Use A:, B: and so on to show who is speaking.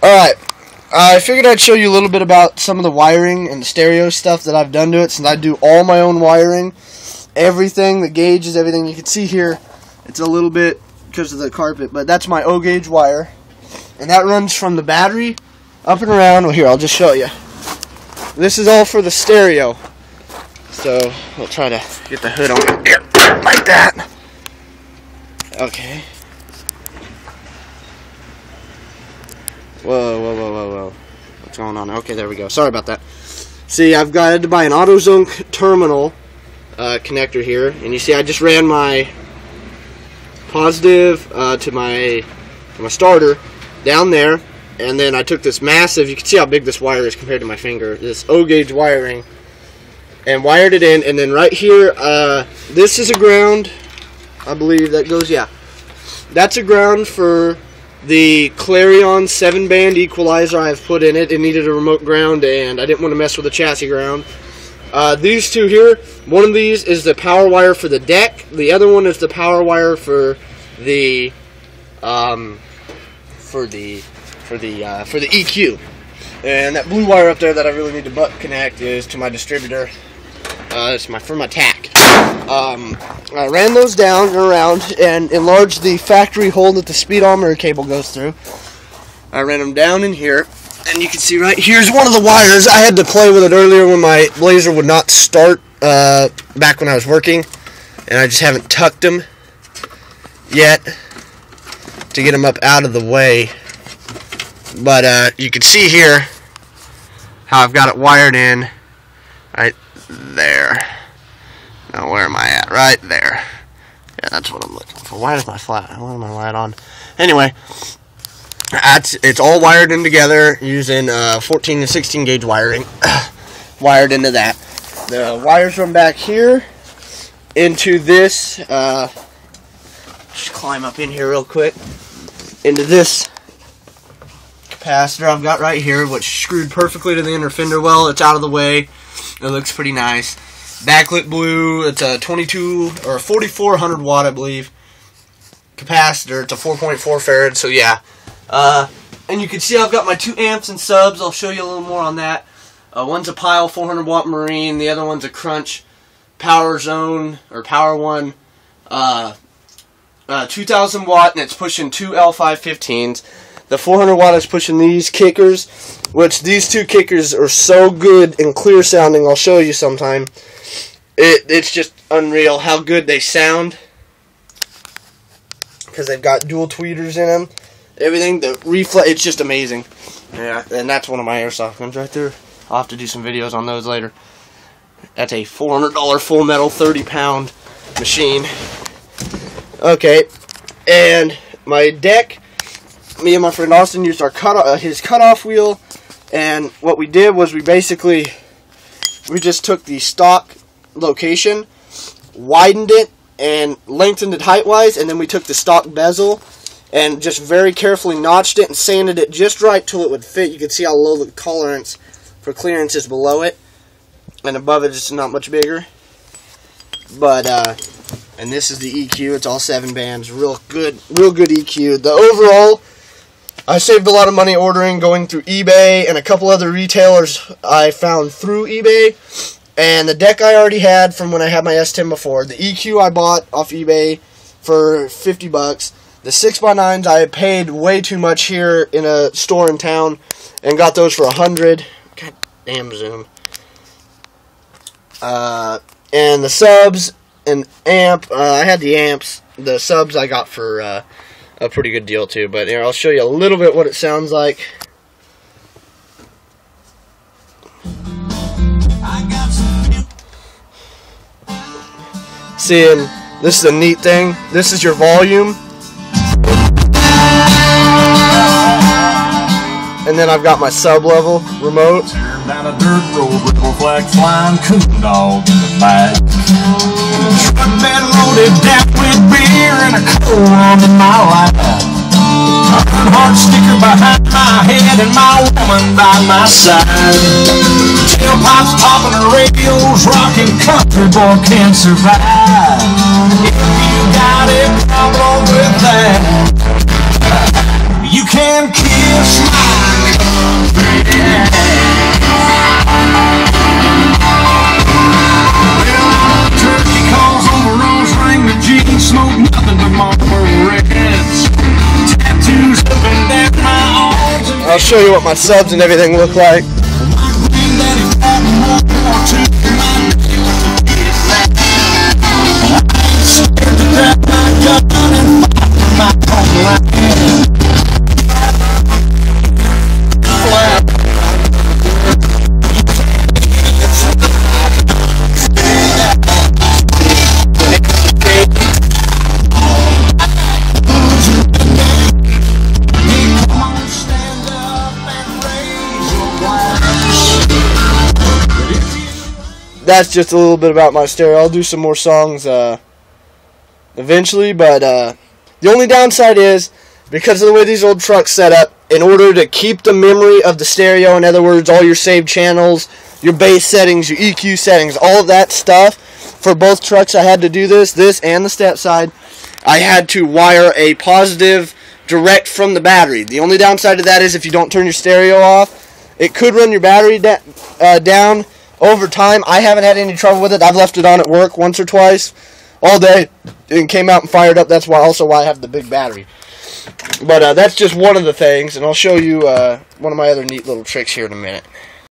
A: Alright, I figured I'd show you a little bit about some of the wiring and the stereo stuff that I've done to it, since I do all my own wiring. Everything, the gauges, everything. You can see here, it's a little bit because of the carpet, but that's my O-gauge wire. And that runs from the battery up and around. Well, here, I'll just show you. This is all for the stereo. So, I'll try to get the hood on here, like that. Okay. Whoa. What's going on? Okay, there we go. Sorry about that. See, I've got to buy an AutoZone terminal connector here. And you see, I just ran my positive to my starter down there. And then I took this massive, you can see how big this wire is compared to my finger, this O-gauge wiring, and wired it in. And then right here, this is a ground, I believe that goes, yeah. That's a ground for the Clarion 7-band equalizer I have put in it. It needed a remote ground, and I didn't want to mess with the chassis ground. These two here, one of these is the power wire for the deck. The other one is the power wire for the EQ. And that blue wire up there that I really need to butt connect is to my distributor. It's for my TAC. I ran those down and around and enlarged the factory hole that the speedometer cable goes through. I ran them down in here, and you can see right here's one of the wires. I had to play with it earlier when my Blazer would not start back when I was working, and I just haven't tucked them yet to get them up out of the way. But you can see here how I've got it wired in right there. Now where am I at? Right there. Yeah, that's what I'm looking for. Why is my flat? Why am I light on? Anyway, it's all wired in together using 14 and 16 gauge wiring. Wired into that. The wires run back here into this. Just climb up in here real quick. Into this capacitor I've got right here, which screwed perfectly to the inner fender well. It's out of the way. It looks pretty nice. Backlit blue. It's a 22 or 4400 watt, I believe, capacitor. It's a 4.4 farad. So yeah. And you can see I've got my 2 amps and subs. I'll show you a little more on that. One's a Pile 400 watt Marine. The other one's a Crunch Power Zone or Power One 2000 watt, and it's pushing 2 L515s. The 400 watt is pushing these kickers, which these 2 kickers are so good and clear sounding. I'll show you sometime. It's just unreal how good they sound, because they've got dual tweeters in them. Everything, the reflex, it's just amazing. Yeah, and that's one of my airsoft guns right there. I'll have to do some videos on those later. That's a $400 full metal 30-pound machine. Okay, and my deck, me and my friend Austin used our his cutoff wheel, and what we did was we just took the stock location, widened it, and lengthened it height-wise, and then we took the stock bezel and just very carefully notched it and sanded it just right till it would fit. You can see how low the tolerance for clearance is below it, and above it it's not much bigger. But and this is the EQ. It's all 7 bands. Real good EQ. The overall, I saved a lot of money ordering, going through eBay and a couple other retailers I found through eBay. And the deck I already had from when I had my S10 before. The EQ I bought off eBay for 50 bucks. The 6x9s I paid way too much here in a store in town and got those for 100. God damn zoom. And the subs and amp, I had the amps. The subs I got for a pretty good deal too. But here, I'll show you a little bit what it sounds like. Seeing, this is a neat thing. This is your volume. And then I've got my sub-level remote.
B: Tearing down a dirt road with a flag flying coon dog in the back. Truck bed loaded down with beer and a cold one in my lap. Earnhardt sticker behind my head and my woman by my side. Tailpipes popping and radios rocking, country boy can't survive. If you got a problem with that, you can kiss my
A: I'll show you what my subs and everything look like. That's just a little bit about my stereo. I'll do some more songs eventually, but the only downside is, because of the way these old trucks set up, in order to keep the memory of the stereo, in other words, all your saved channels, your bass settings, your EQ settings, all of that stuff, for both trucks I had to do this and the step side. I had to wire a positive direct from the battery. The only downside to that is if you don't turn your stereo off, it could run your battery down over time. I haven't had any trouble with it. I've left it on at work once or twice all day and came out and fired up. That's also why I have the big battery. But that's just one of the things, and I'll show you one of my other neat little tricks here in a minute.